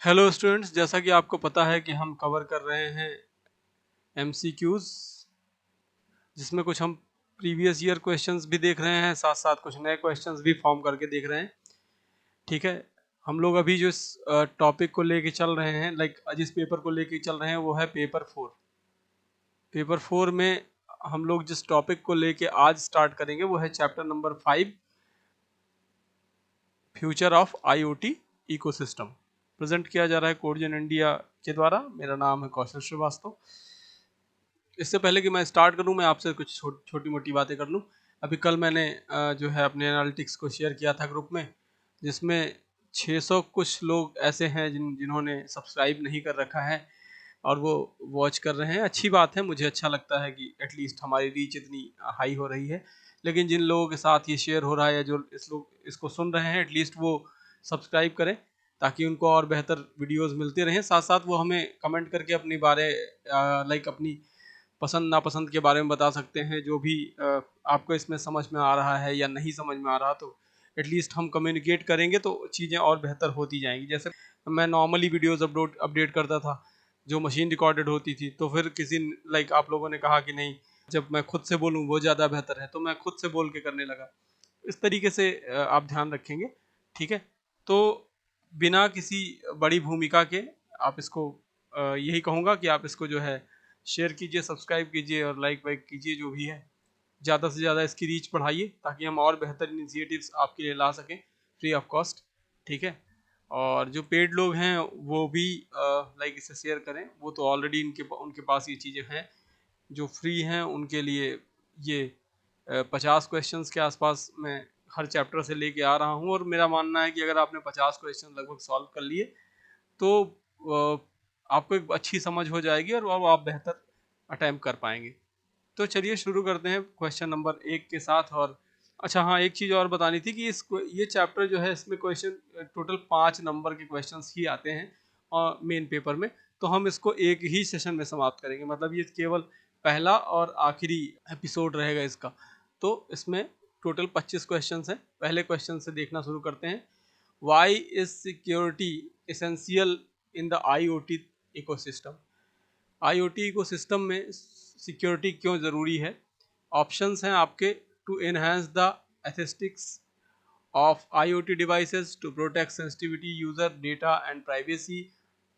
Hello students, जैसा कि आपको पता है कि हम कवर कर रहे हैं एमसीक्यूज, जिसमें कुछ हम प्रीवियस ईयर क्वेश्चंस भी देख रहे हैं, साथ साथ कुछ नए क्वेश्चंस भी फॉर्म करके देख रहे हैं। ठीक है, हम लोग अभी जो इस टॉपिक को लेके चल रहे हैं, जिस पेपर को लेके चल रहे हैं वो है पेपर 4। पेपर 4 में हम लोग जिस टॉपिक को लेके आज स्टार्ट करेंगे वो है chapter number 5, future of IoT ecosystem. Present किया जा रहा है कोडजन इंडिया के द्वारा। मेरा नाम है कौशल श्रीवास्तव। इससे पहले कि मैं स्टार्ट करूं, मैं आपसे कुछ छोटी मोटी बातें कर लूं। अभी कल मैंने जो है अपने एनालिटिक्स को शेयर किया था ग्रुप में, जिसमें 600 कुछ लोग ऐसे हैं जिन्होंने सब्सक्राइब नहीं कर रखा है और वो वॉच कर रहे हैं। अच्छी बात है, मुझे अच्छा लगता है कि एटलीस्ट हमारी रीच इतनी हाई हो रही है। लेकिन जिन लोगों के साथ ये शेयर हो रहा है या जो इसको सुन रहे हैं, एटलीस्ट वो सब्सक्राइब करें ताकि उनको और बेहतर वीडियोस मिलते रहें। साथ साथ वो हमें कमेंट करके अपनी अपनी पसंद नापसंद के बारे में बता सकते हैं। जो भी आपको इसमें समझ में आ रहा है या नहीं समझ में आ रहा, तो एटलीस्ट हम कम्युनिकेट करेंगे तो चीज़ें और बेहतर होती जाएंगी। जैसे मैं नॉर्मली वीडियोस अपडेट करता था जो मशीन रिकॉर्डेड होती थी, तो फिर आप लोगों ने कहा कि नहीं, जब मैं खुद से बोलूँ वो ज़्यादा बेहतर है, तो मैं खुद से बोल के करने लगा। इस तरीके से आप ध्यान रखेंगे। ठीक है, तो बिना किसी बड़ी भूमिका के आप इसको यही कहूँगा कि आप इसको जो है शेयर कीजिए, सब्सक्राइब कीजिए और लाइक वाइक कीजिए। जो भी है ज़्यादा से ज़्यादा इसकी रीच बढ़ाइए ताकि हम और बेहतर इनिशिएटिव्स आपके लिए ला सकें फ्री ऑफ कॉस्ट। ठीक है, और जो पेड लोग हैं वो भी इसे शेयर करें। वो तो ऑलरेडी उनके पास ये चीज़ें हैं। जो फ्री हैं उनके लिए ये 50 क्वेश्चंस के आसपास मैं हर चैप्टर से लेके आ रहा हूँ, और मेरा मानना है कि अगर आपने 50 क्वेश्चन लगभग सॉल्व कर लिए तो आपको एक अच्छी समझ हो जाएगी और अब आप बेहतर अटैम्प्ट कर पाएंगे। तो चलिए शुरू करते हैं क्वेश्चन नंबर 1 के साथ। और अच्छा हाँ, एक चीज़ और बतानी थी कि ये चैप्टर जो है इसमें क्वेश्चन टोटल 5 नंबर के क्वेश्चंस ही आते हैं और मेन पेपर में। तो हम इसको एक ही सेशन में समाप्त करेंगे, मतलब ये केवल पहला और आखिरी एपिसोड रहेगा इसका। तो इसमें टोटल 25 क्वेश्चंस हैं। पहले क्वेश्चन से देखना शुरू करते हैं। Why is security essential in the IoT ecosystem? IoT ecosystem में सिक्योरिटी क्यों ज़रूरी है? ऑप्शंस हैं आपके: to enhance the aesthetics of IoT devices, to protect sensitivity, user data and privacy,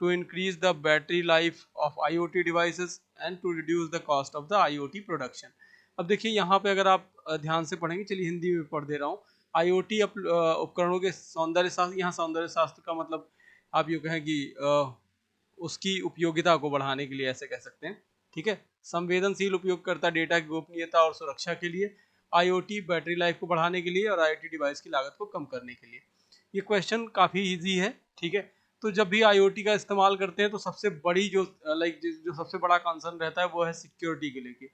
to increase the battery life of IoT devices and to reduce the cost of the IoT production। अब देखिए यहाँ पे अगर आप ध्यान से पढ़ेंगे, चलिए हिंदी में पढ़ दे रहा हूँ। IoT उपकरणों के सौंदर्य शास्त्र, यहाँ सौंदर्य शास्त्र का मतलब आप यूँ कहें कि उसकी उपयोगिता को बढ़ाने के लिए ऐसे कह सकते हैं। ठीक है, संवेदनशील उपयोगकर्ता डेटा की गोपनीयता और सुरक्षा के लिए, IoT बैटरी लाइफ को बढ़ाने के लिए और IoT डिवाइस की लागत को कम करने के लिए। ये क्वेश्चन काफ़ी इजी है। ठीक है, तो जब भी IoT का इस्तेमाल करते हैं तो सबसे बड़ी जो सबसे बड़ा कंसर्न रहता है वो है सिक्योरिटी के लेके।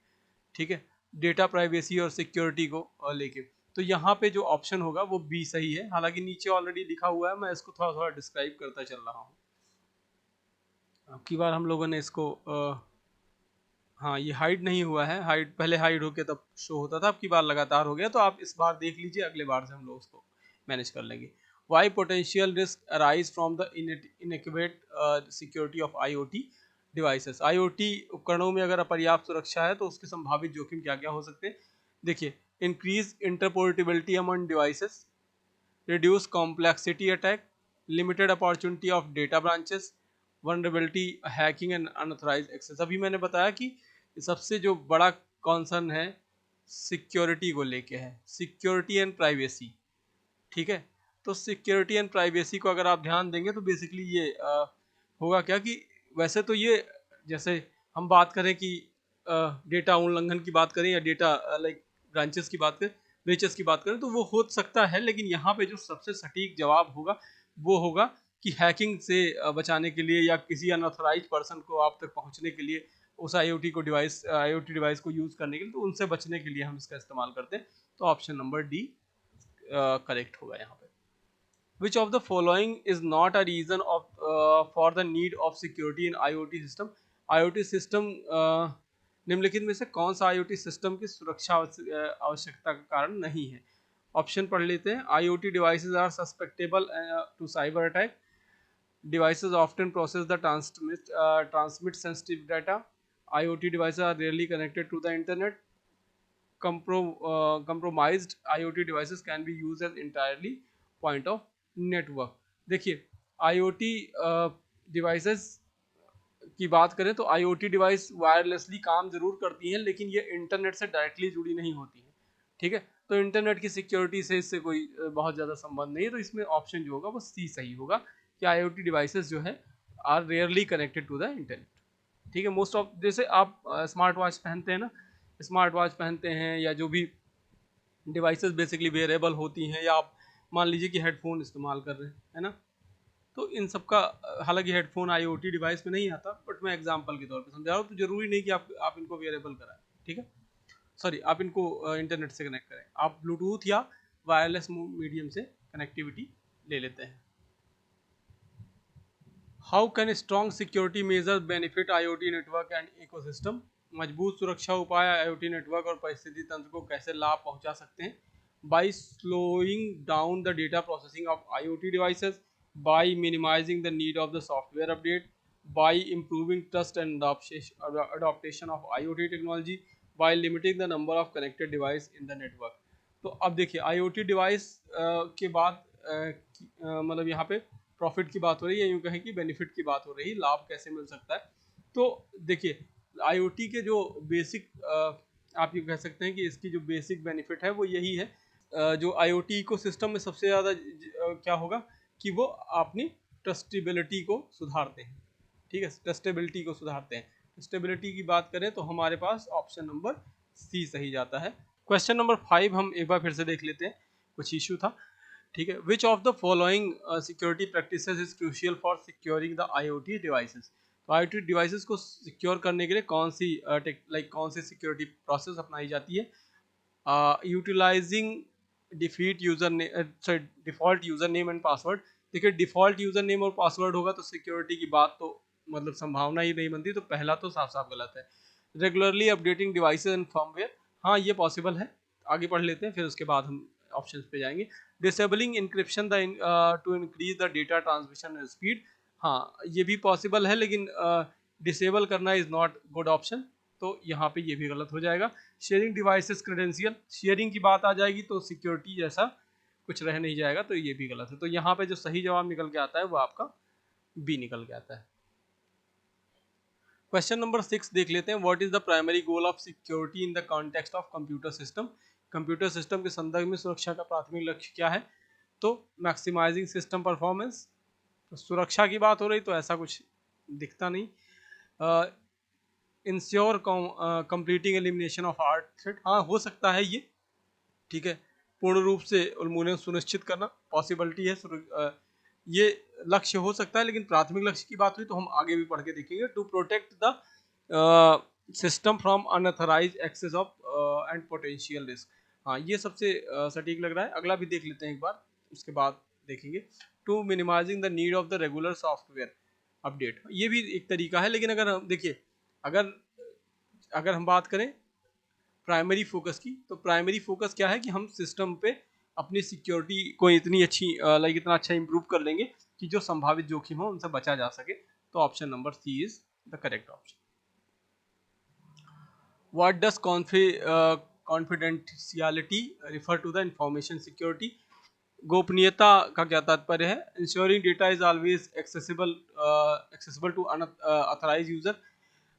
ठीक है, डेटा प्राइवेसी और सिक्योरिटी को लेके। तो यहाँ पे जो ऑप्शन होगा वो बी सही है। हालांकि नीचे ऑलरेडी लिखा हुआ है, मैं इसको थोड़ा थोड़ा डिस्क्राइब करता चल रहा हूँ। अब की बार हम लोगों ने इसको हाँ, ये हाइड नहीं हुआ है। हाइड पहले हाइड होके तब शो होता था, अब की बार लगातार हो गया। तो आप इस बार देख लीजिए, अगले बार से हम लोग उसको मैनेज कर लेंगे। Why potential risk arise from the inaccurate security of IoT devices? IoT उपकरणों में अगर अपर्याप्त सुरक्षा है तो उसके संभावित जोखिम क्या क्या हो सकते हैं? देखिए, increase interoperability among devices, reduce complexity attack, limited opportunity of data branches, vulnerability, hacking and unauthorized access। अभी मैंने बताया कि सबसे जो बड़ा कॉन्सर्न है सिक्योरिटी को लेके है, सिक्योरिटी एंड प्राइवेसी। ठीक है, तो सिक्योरिटी एंड प्राइवेसी को अगर आप ध्यान देंगे तो बेसिकली ये होगा क्या कि वैसे तो ये, जैसे हम बात करें कि डेटा उल्लंघन की बात करें या डेटा ब्रांचेस की बात करें, ब्रीचेस की बात करें, तो वो हो सकता है। लेकिन यहाँ पे जो सबसे सटीक जवाब होगा वो होगा कि हैकिंग से बचाने के लिए या किसी अनऑथराइज पर्सन को आप तक पहुँचने के लिए, उस IoT डिवाइस को यूज़ करने के लिए, तो उनसे बचने के लिए हम इसका इस्तेमाल करते हैं। तो ऑप्शन नंबर डी करेक्ट होगा यहाँ पे। Which of the following is not a reason for the need of security in IoT system? IoT system निम्नलिखित में से कौन सा IoT सिस्टम की सुरक्षा आवश्यकता का कारण नहीं है? ऑप्शन पढ़ लेते हैं। IoT devices are susceptible to cyber attack. Devices often process the transmit sensitive data. IoT devices are rarely connected to the internet. Compromised IoT devices can be used as entirely point of network. देखिए IoT devices की बात करें तो IoT device wirelessly काम जरूर करती हैं, लेकिन ये इंटरनेट से डायरेक्टली जुड़ी नहीं होती हैं, ठीक है। तो इंटरनेट की सिक्योरिटी से इससे कोई बहुत ज़्यादा संबंध नहीं है। तो इसमें ऑप्शन जो होगा वो सी सही होगा कि IoT डिवाइसेस जो है are rarely connected to the internet, ठीक है। मोस्ट ऑफ, जैसे आप स्मार्ट वॉच पहनते हैं ना, स्मार्ट वॉच पहनते हैं या जो भी डिवाइसेस बेसिकली वेयरेबल होती हैं, या आप मान लीजिए कि हेडफोन इस्तेमाल कर रहे हैं, है ना। तो इन सब का हालांकि हेडफोन IoT डिवाइस में नहीं आता, बट मैं एग्जांपल के तौर पे समझा रहा हूँ। तो जरूरी नहीं कि आप इनको वेयरेबल कराएं, ठीक है। सॉरी, आप इनको इंटरनेट से कनेक्ट करें, आप ब्लूटूथ या वायरलेस मीडियम से कनेक्टिविटी ले लेते हैं। How can strong security measure benefit IoT network and ecosystem? मजबूत सुरक्षा उपाय IoT नेटवर्क और परिस्थिति तंत्र को कैसे लाभ पहुंचा सकते हैं? By slowing down the data processing of IoT devices, by minimising the need of the software update, by improving trust and adaptation of IoT technology, by limiting the number of connected device in the network. तो अब देखिए IoT device के बाद मतलब यहाँ पे profit की बात हो रही है, यूँ कहें कि बेनिफिट की बात हो रही है, लाभ कैसे मिल सकता है। तो देखिए IoT के जो बेसिक आप ये कह सकते हैं कि इसकी जो बेसिक बेनिफिट है वो यही है। जो IoT इकोसिस्टम में सबसे ज़्यादा क्या होगा कि वो अपनी ट्रस्टेबिलिटी को सुधारते हैं, ठीक है। ट्रस्टेबिलिटी को सुधारते हैं। ट्रस्टेबिलिटी की बात करें तो हमारे पास ऑप्शन नंबर सी सही जाता है। क्वेश्चन नंबर 5 हम एक बार फिर से देख लेते हैं, कुछ इशू था, ठीक है। Which of the following security practices is crucial for securing the IoT devices? तो IoT डिवाइसेस को सिक्योर करने के लिए कौन सी कौन सी सिक्योरिटी प्रोसेस अपनाई जाती है? Utilising defeat user default user name and password. देखिए डिफॉल्ट यूजर नेम और पासवर्ड होगा तो सिक्योरिटी की बात तो मतलब संभावना ही नहीं बनती, तो पहला तो साफ साफ गलत है। Regularly updating devices and firmware, हाँ ये पॉसिबल है। आगे पढ़ लेते हैं, फिर उसके बाद हम ऑप्शंस पे जाएंगे। Disabling encryption to increase the data transmission speed, हाँ ये भी पॉसिबल है, लेकिन डिसेबल करना इज नॉट गुड ऑप्शन, तो यहाँ पे ये भी गलत हो जाएगा। शेयरिंग डिवाइसेस क्रेडेंशियल, शेयरिंग की बात आ जाएगी तो सिक्योरिटी जैसा कुछ रह नहीं जाएगा, तो ये भी गलत है। तो यहाँ पे जो सही जवाब निकल के आता है वो आपका बी निकल के आता है। क्वेश्चन नंबर 6 देख लेते हैं। What is the primary goal of security in the context of computer system? Computer system के संदर्भ में सुरक्षा का प्राथमिक लक्ष्य क्या है? तो मैक्सिमाइजिंग सिस्टम परफॉर्मेंस। तो सुरक्षा की बात हो रही तो ऐसा कुछ दिखता नहीं। Ensure completing elimination of hard threat, हाँ हो सकता है ये, ठीक है। पूर्ण रूप से उन्मूलन सुनिश्चित करना पॉसिबिलिटी है, ये लक्ष्य हो सकता है, लेकिन प्राथमिक लक्ष्य की बात हुई तो हम आगे भी पढ़ के देखेंगे। To protect the system from unauthorise access of and potential risk, हाँ ये सबसे सटीक लग रहा है। अगला भी देख लेते हैं एक बार, उसके बाद देखेंगे। To minimising the need of the regular software update, ये भी एक तरीका है, लेकिन अगर हम देखिए, अगर अगर हम बात करें प्राइमरी फोकस की, तो प्राइमरी फोकस क्या है कि हम सिस्टम पे अपनी सिक्योरिटी को इतनी अच्छी इतना अच्छा इंप्रूव कर लेंगे कि जो संभावित जोखिम हो उनसे बचा जा सके। तो option number C is the correct option. What does confidentiality refer to the information security? गोपनीयता का क्या तात्पर्य है? Ensuring data is always accessible to unauthorised user,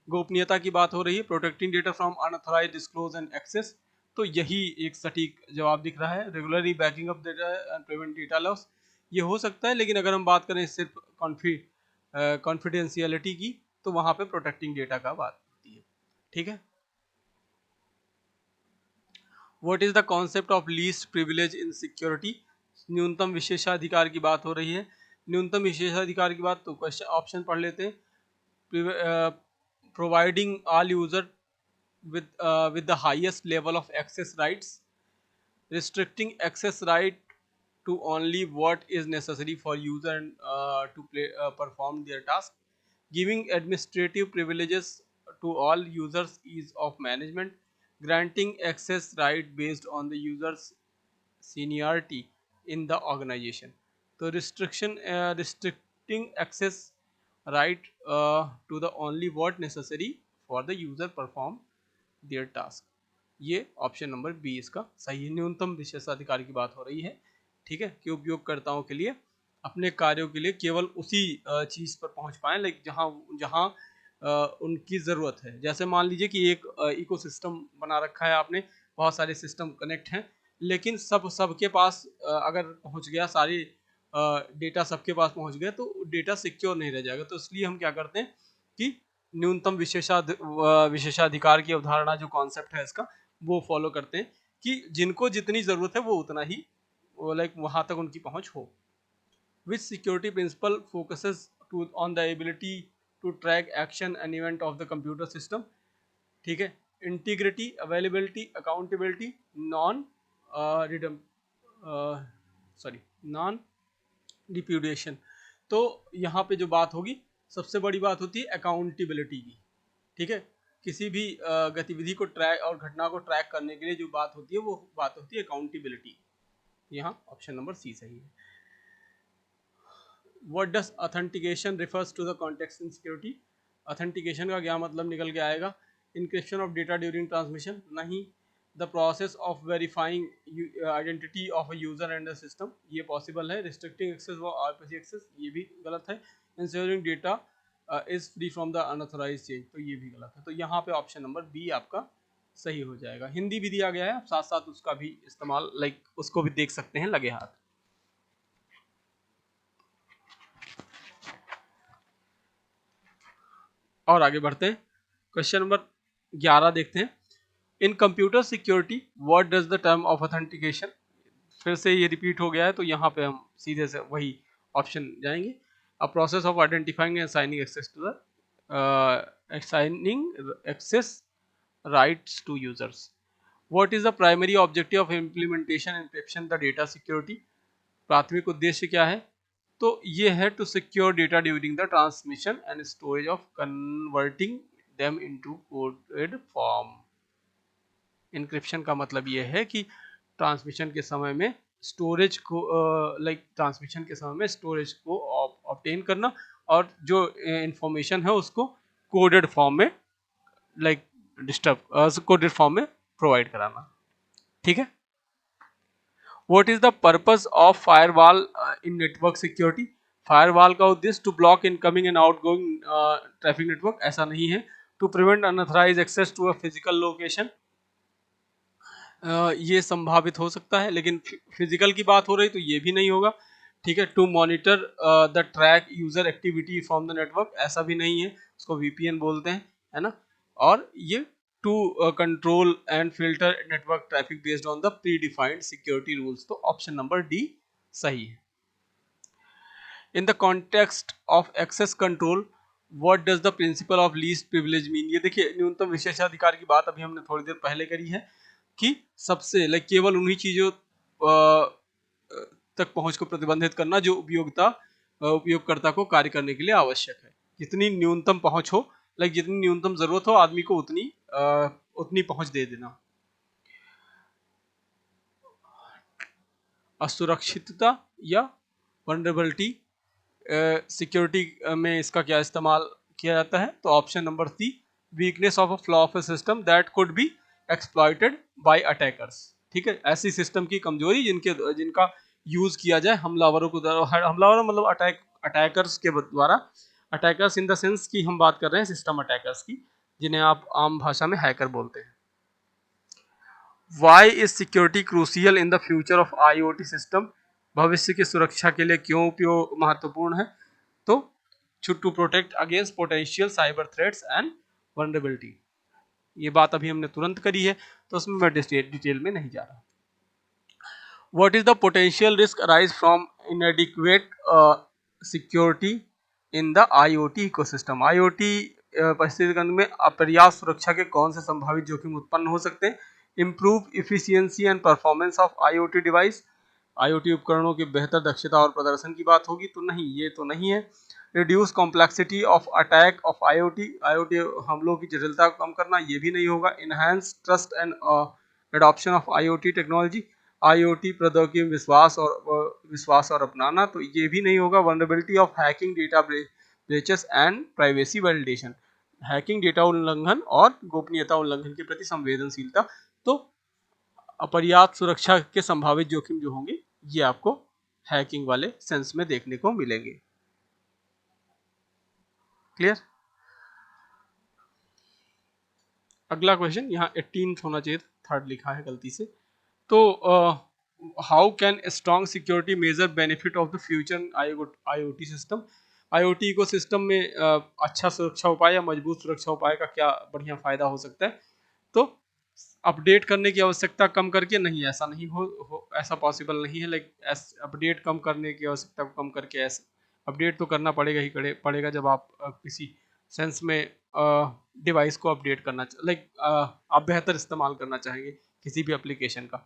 गोपनीयता की बात हो रही है। Protecting data from unauthorised disclose and access, तो यही एक सटीक जवाब दिख रहा है। Regularly backing up data and prevent data loss, ये हो सकता है, लेकिन अगर हम बात करें सिर्फ कॉन्फिडेंशियलिटी की, तो वहाँ पे प्रोटेक्टिंग डेटा का बात होती है, ठीक है। What is the concept of least privilege in security? न्यूनतम विशेषाधिकार की बात हो रही है। न्यूनतम विशेषाधिकार की बात, तो क्वेश्चन ऑप्शन पढ़ लेते हैं। Providing all user with the highest level of access rights, restricting access right to only what is necessary for user to perform their task, giving administrative privileges to all users ease of management, granting access right based on the user's seniority in the organization। तो restricting access right to the only what necessary for the user perform their task। ये option number B इसका सही है। न्यूनतम विशेषाधिकार की बात हो रही है, ठीक है, कि उपयोगकर्ताओं के लिए अपने कार्यों के लिए केवल उसी चीज़ पर पहुंच पाएं, लाइक जहां जहां उनकी ज़रूरत है। जैसे मान लीजिए कि एक इकोसिस्टम बना रखा है आपने, बहुत सारे सिस्टम कनेक्ट हैं, लेकिन सबके पास अगर पहुंच गया, सारी डेटा सबके पास पहुंच गया तो डेटा सिक्योर नहीं रह जाएगा। तो इसलिए हम क्या करते हैं कि न्यूनतम विशेषाधिकार की अवधारणा, जो कॉन्सेप्ट है इसका, वो फॉलो करते हैं कि जिनको जितनी ज़रूरत है वो उतना ही लाइक वहाँ तक उनकी पहुँच हो। Which security principle focuses on the ability to track action and event of the computer system? ठीक है, इंटीग्रिटी, अवेलेबिलिटी, अकाउंटेबिलिटी, नॉन रिप्यूडिएशन। तो यहाँ पे जो बात होगी, सबसे बड़ी बात होती है अकाउंटेबिलिटी की, ठीक है। किसी भी गतिविधि को ट्रैक और घटना को ट्रैक करने के लिए जो बात होती है वो बात होती है अकाउंटेबिलिटी। यहाँ ऑप्शन नंबर सी सही है। What does authentication refers to the context in security? Authentication का क्या मतलब निकल के आएगा? Encryption of data during transmission? नहीं। The process of verifying identity of a user and a system? ये possible है। Restricting access व RPC access? ये भी गलत है। Ensuring data is free from the unauthorized change? तो ये भी गलत है। तो यहाँ पे ऑप्शन नंबर बी आपका सही हो जाएगा। हिंदी भी दिया गया है, आप साथ साथ उसका भी इस्तेमाल लाइक उसको भी देख सकते हैं लगे हाथ। और आगे बढ़ते हैं, क्वेश्चन नंबर 11 देखते हैं। इन computer security what does the term of authentication? फिर से ये रिपीट हो गया है, तो यहाँ पे हम सीधे से वही ऑप्शन जाएंगे। A process of identifying and assigning access to the access rights to users. What is the primary objective of implementation encryption the data security? प्राथमिक उद्देश्य क्या है? तो ये है to secure data during the transmission and storage of converting them into coded form. Encryption का मतलब ये है कि ट्रांसमिशन के समय में स्टोरेज को ट्रांसमिशन के समय में स्टोरेज को ऑब्टेन करना और जो इंफॉर्मेशन है उसको कोडेड फॉर्म में कोडेड फॉर्म में प्रोवाइड कराना, ठीक है। What is the purpose of firewall in network security? Firewall का उद्देश्य to block incoming and outgoing traffic network, ऐसा नहीं है। To prevent unauthorised access to a physical location, ये संभावित हो सकता है, लेकिन फिजिकल की बात हो रही तो ये भी नहीं होगा, ठीक है। To monitor the track user activity from the network, ऐसा भी नहीं है, उसको वीपीएन बोलते हैं, है ना। और ये to control and filter network traffic based on the predefined security rules. तो ऑप्शन नंबर डी सही है। In the context of access control what does the principle of least privilege mean? ये देखिए, न्यूनतम विशेषाधिकार की बात अभी हमने थोड़ी देर पहले करी है कि सबसे केवल उन्हीं चीजों तक पहुंच को प्रतिबंधित करना जो उपयोगकर्ता को कार्य करने के लिए आवश्यक है। जितनी न्यूनतम पहुंच हो, जितनी न्यूनतम जरूरत हो आदमी को उतनी पहुंच दे देना। असुरक्षितता या वल्नरेबिलिटी सिक्योरिटी में इसका क्या इस्तेमाल किया जाता है? तो option number C, weakness of a flaw of a system that could be exploited by attackers, ठीक है। ऐसी सिस्टम की कमजोरी जिनका यूज किया जाए हमलावरों को, हमलावर मतलब अटैकर्स के द्वारा। अटैकर्स इन द सेंस की हम बात कर रहे हैं सिस्टम अटैकर्स की, जिन्हें आप आम भाषा में हैकर बोलते हैं। Why is security crucial in the future of IoT system? भविष्य की सुरक्षा के लिए क्यों उपयोग महत्वपूर्ण है? तो to protect against potential cyber threats and vulnerability. ये बात अभी हमने तुरंत करी है, तो उसमें मैं डिटेल में नहीं जा रहा। What is the potential risk arise from inadequate security in the IoT ecosystem? IoT परिस्थिति में अपर्याप्त सुरक्षा के कौन से संभावित जोखिम उत्पन्न हो सकते हैं? Improve efficiency and performance of IoT device, IoT उपकरणों की बेहतर दक्षता और प्रदर्शन की बात होगी, तो नहीं, ये तो नहीं है। Reduce complexity of attack of IoT हमलों की जटिलता को कम करना, ये भी नहीं होगा। Enhance trust and adoption of IoT technology, IoT प्रौद्योगिकी में विश्वास और अपनाना, तो ये भी नहीं होगा। Vulnerability of hacking, data breaches and privacy validation, hacking, data उल्लंघन और गोपनीयता उल्लंघन के प्रति संवेदनशीलता। तो अपर्याप्त सुरक्षा के संभावित जोखिम जो होंगे ये आपको हैकिंग वाले सेंस में देखने को मिलेंगे। क्लियर? अगला क्वेश्चन, यहाँ 18 होना चाहिए, थर्ड लिखा है गलती से। तो how can strong security measure benefit of the future IoT system? IoT ecosystem में अच्छा सुरक्षा उपाय या मजबूत सुरक्षा उपाय का क्या बढ़िया फायदा हो सकता है? तो अपडेट करने की आवश्यकता कम करके नहीं, ऐसा नहीं ऐसा पॉसिबल नहीं है। लाइक अपडेट कम करने की आवश्यकता को कम करके, ऐसे अपडेट तो करना पड़ेगा ही पड़ेगा जब आप किसी सेंस में डिवाइस को अपडेट करना, लाइक आप बेहतर इस्तेमाल करना चाहेंगे किसी भी एप्लीकेशन का।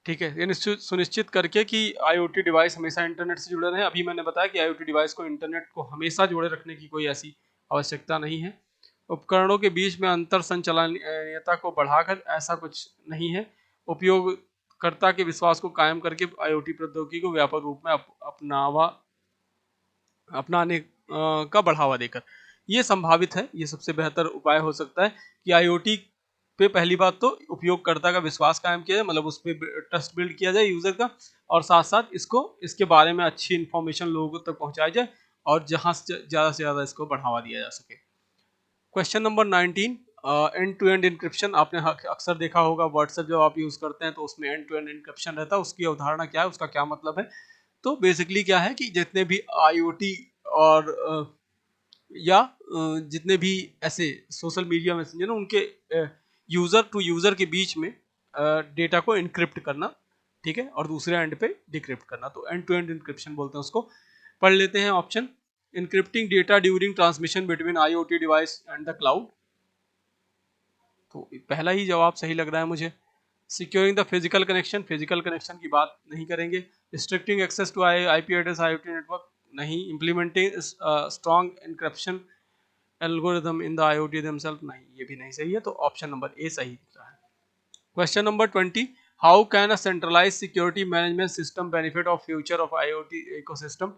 ठीक है, ये सुनिश्चित करके कि IoT डिवाइस हमेशा इंटरनेट से जुड़े रहे। अभी मैंने बताया कि IoT डिवाइस को इंटरनेट को हमेशा जोड़े रखने की कोई ऐसी आवश्यकता नहीं है। उपकरणों के बीच में अंतर संचालनीयता को बढ़ाकर, ऐसा कुछ नहीं है। उपयोगकर्ता के विश्वास को कायम करके IoT प्रौद्योगिकी को व्यापक रूप में अपनाने का बढ़ावा देकर, ये संभावित है। ये सबसे बेहतर उपाय हो सकता है कि IoT पे पहली बात तो उपयोगकर्ता का विश्वास कायम किया जाए, मतलब उस पर ट्रस्ट बिल्ड किया जाए यूजर का, और साथ साथ इसके बारे में अच्छी इन्फॉर्मेशन लोगों तक पहुंचाई जाए, और जहां से ज़्यादा इसको बढ़ावा दिया जा सके। Question number 19, end to end encryption. आपने अक्सर देखा होगा व्हाट्सएप जब आप यूज़ करते हैं तो उसमें एंड टू एंड इंक्रिप्शन रहता है। उसकी अवधारणा क्या है, उसका क्या मतलब है? तो बेसिकली क्या है कि जितने भी IoT और जितने भी ऐसे सोशल मीडिया मैसेंजर उनके यूज़र टू यूज़र के बीच में डेटा को इनक्रिप्ट करना, ठीक है, और दूसरे एंड पे डिक्रिप्ट करना, तो एंड टू एंड इनक्रिप्शन बोलते हैं उसको। पढ़ लेते हैं option. Encrypting data during transmission between IoT device and the cloud, तो पहला ही जवाब सही लग रहा है मुझे। Securing the physical connection, physical connection की बात नहीं करेंगे। Restricting access to IP address IoT network, नहीं। Implementing strong encryption algorithm in the IoT themselves, नहीं, ये भी नहीं सही है। तो ऑप्शन नंबर ए सही दिख रहा है। Question number 20, how can a centralise security management system benefit of future of IoT ecosystem?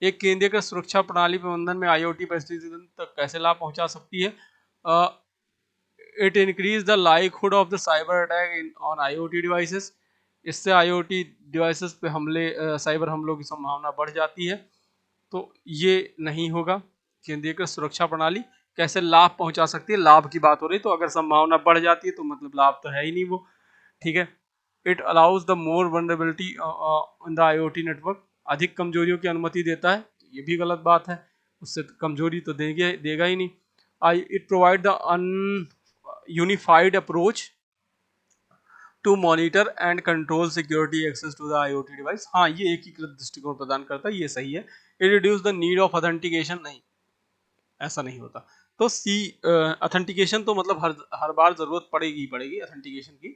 एक केंद्रीकृत सुरक्षा प्रणाली प्रबंधन में IoT परिस्थिति तक कैसे लाभ पहुंचा सकती है? It increase the likelihood of the cyber attack on IoT devices, इससे IoT डिवाइसेस पे साइबर हमलों की संभावना बढ़ जाती है। तो ये नहीं होगा। केंद्रीकृत सुरक्षा प्रणाली कैसे लाभ पहुंचा सकती है, लाभ की बात हो रही, तो अगर संभावना बढ़ जाती है तो मतलब लाभ तो है ही नहीं वो। ठीक है। It allows the more vulnerability in the IoT network, अधिक कमजोरियों की अनुमति देता है, ये भी गलत बात है, उससे कमजोरी तो देगा ही नहीं। It provide the unified approach to monitor and control security access to the IoT device, हाँ, ये एकीकृत दृष्टिकोण प्रदान करता है, ये सही है। It reduce the need of authentication, नहीं, ऐसा नहीं होता। तो सी, ऑथेंटिकेशन तो मतलब हर बार जरूरत पड़ेगी ऑथेंटिकेशन की।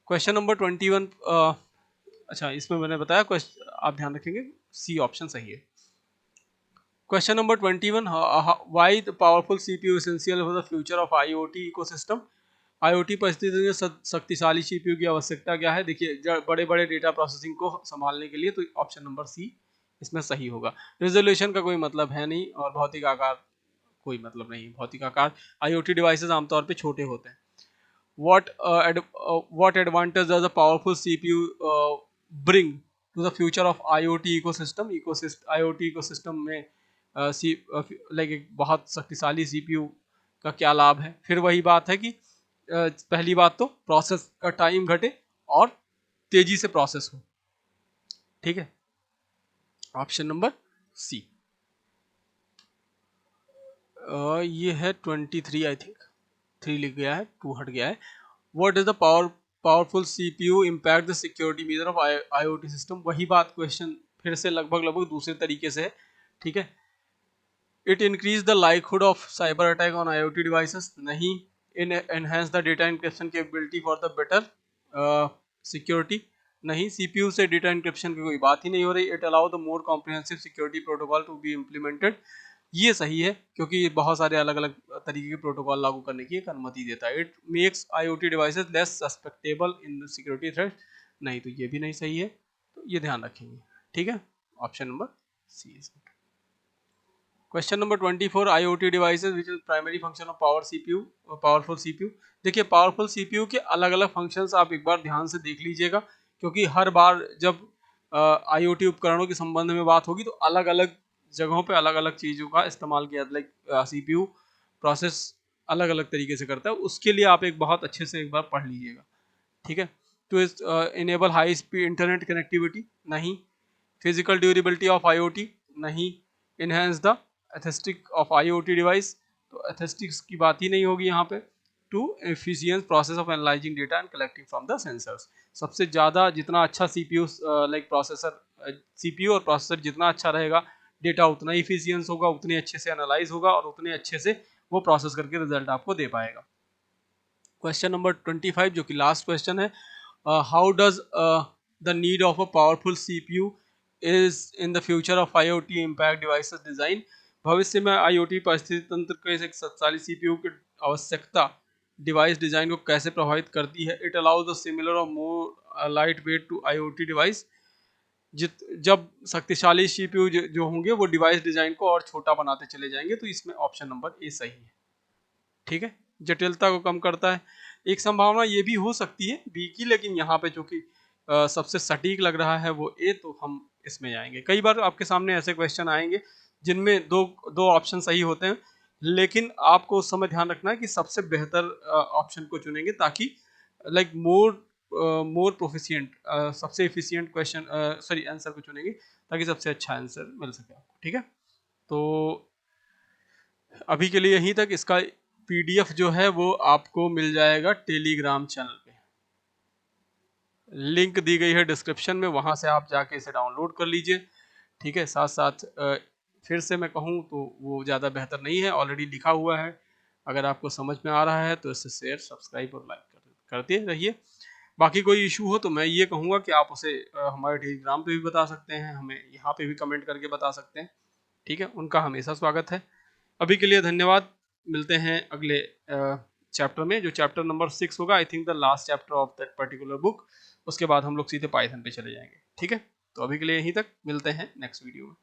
क्वेश्चन नंबर 21, अच्छा, इसमें मैंने बताया क्वेश्चन, आप ध्यान रखेंगे सी ऑप्शन सही है। Question number 21, why the powerful CPU essential for the future of IoT ecosystem? IoT परिस्थितियों में शक्तिशाली CPU की आवश्यकता क्या है? देखिए, बड़े बड़े डेटा प्रोसेसिंग को संभालने के लिए, तो ऑप्शन नंबर सी इसमें सही होगा। रेजोल्यूशन का कोई मतलब है नहीं, और भौतिक आकार कोई मतलब नहीं। भौतिक आकार, IoT डिवाइसेस आमतौर पे छोटे होते हैं। What advantage does a powerful CPU bring to the future of IoT ecosystem? IoT ecosystem में लाइक एक बहुत शक्तिशाली CPU का क्या लाभ है? फिर वही बात है कि पहली बात तो प्रोसेस का टाइम घटे और तेजी से प्रोसेस हो। ठीक है, ऑप्शन नंबर सी। ये है 23, आई थिंक 3 लिख गया है, 2 हट गया है। What is the powerful CPU impact the security measure of IoT system? वही बात, क्वेश्चन फिर से लगभग दूसरे तरीके से है। ठीक है। It increase the likelihood of cyber attack on IoT devices, नहीं। Enhance the data encryption capability for the better security, नहीं। CPU से data encryption की कोई बात ही नहीं हो रही। It allow the more comprehensive security protocol to be implemented, ये सही है क्योंकि ये बहुत सारे अलग अलग तरीके के प्रोटोकॉल लागू करने की एक अनुमति देता है। It makes IoT devices less susceptible in security threat. नहीं, तो ये भी नहीं सही है, तो ये ध्यान रखेंगे। ठीक है, option number C is good. Question number 24, IoT devices which is primary function of powerful CPU। देखिए, पावरफुल CPU के अलग अलग फंक्शंस आप एक बार ध्यान से देख लीजिएगा, क्योंकि हर बार जब IoT उपकरणों के संबंध में बात होगी तो अलग अलग जगहों पे अलग अलग चीज़ों का इस्तेमाल किया, लाइक CPU प्रोसेस अलग अलग तरीके से करता है, उसके लिए आप एक बहुत अच्छे से एक बार पढ़ लीजिएगा। ठीक है, तो enable high speed internet connectivity, नहीं। फिजिकल ड्यूरेबिलिटी ऑफ IoT, नहीं। Enhance the aesthetic of IoT device, तो एस्थेटिक्स की बात ही नहीं होगी यहाँ पे। To efficient process of analysing data and collecting from the sensors. सबसे ज़्यादा जितना अच्छा CPU लाइक प्रोसेसर, CPU और प्रोसेसर जितना अच्छा रहेगा, डेटा उतना ही इफिशियंस होगा, उतने अच्छे से एनालाइज होगा और उतने अच्छे से वो प्रोसेस करके रिजल्ट आपको दे पाएगा। क्वेश्चन नंबर 25 जो कि लास्ट क्वेश्चन है, how does the need of a powerful CPU is in the future of IoT impact devices design. भविष्य में IoT परिस्थिति तंत्र के एक शक्तिशाली CPU की आवश्यकता डिवाइस डिजाइन को कैसे प्रभावित करती है। इट अलाउज द सिमिलर और more light weight to IoT device. जब शक्तिशाली CPU जो होंगे वो डिवाइस डिजाइन को और छोटा बनाते चले जाएंगे, तो इसमें ऑप्शन नंबर ए सही है। ठीक है, जटिलता को कम करता है। एक संभावना ये भी हो सकती है बी की, लेकिन यहाँ पे जो कि सबसे सटीक लग रहा है वो ए, तो हम इसमें जाएंगे। कई बार आपके सामने ऐसे क्वेश्चन आएंगे जिनमें दो ऑप्शन सही होते हैं, लेकिन आपको उस समय ध्यान रखना है कि सबसे बेहतर ऑप्शन को चुनेंगे, ताकि लाइक मोर प्रोफिशिएंट, सबसे एफिशिएंट क्वेश्चन सॉरी आंसर को चुनेंगे, ताकि सबसे अच्छा आंसर मिल सके आपको। ठीक है, तो अभी के लिए यहीं तक। इसका PDF जो है वो आपको मिल जाएगा टेलीग्राम चैनल पे, लिंक दी गई है डिस्क्रिप्शन में, वहां से आप जाके इसे डाउनलोड कर लीजिए। ठीक है, साथ साथ फिर से मैं कहूँ तो वो ज़्यादा बेहतर नहीं है, ऑलरेडी लिखा हुआ है। अगर आपको समझ में आ रहा है तो इसे शेयर, सब्सक्राइब और लाइक करते रहिए। बाकी कोई इशू हो तो मैं ये कहूँगा कि आप उसे हमारे टेलीग्राम पे भी बता सकते हैं, हमें यहाँ पे भी कमेंट करके बता सकते हैं। ठीक है, उनका हमेशा स्वागत है। अभी के लिए धन्यवाद, मिलते हैं अगले चैप्टर में, जो चैप्टर नंबर 6 होगा, I think the last chapter of that particular book. उसके बाद हम लोग सीधे पाइथन पे चले जाएंगे। ठीक है, तो अभी के लिए यहीं तक, मिलते हैं नेक्स्ट वीडियो में।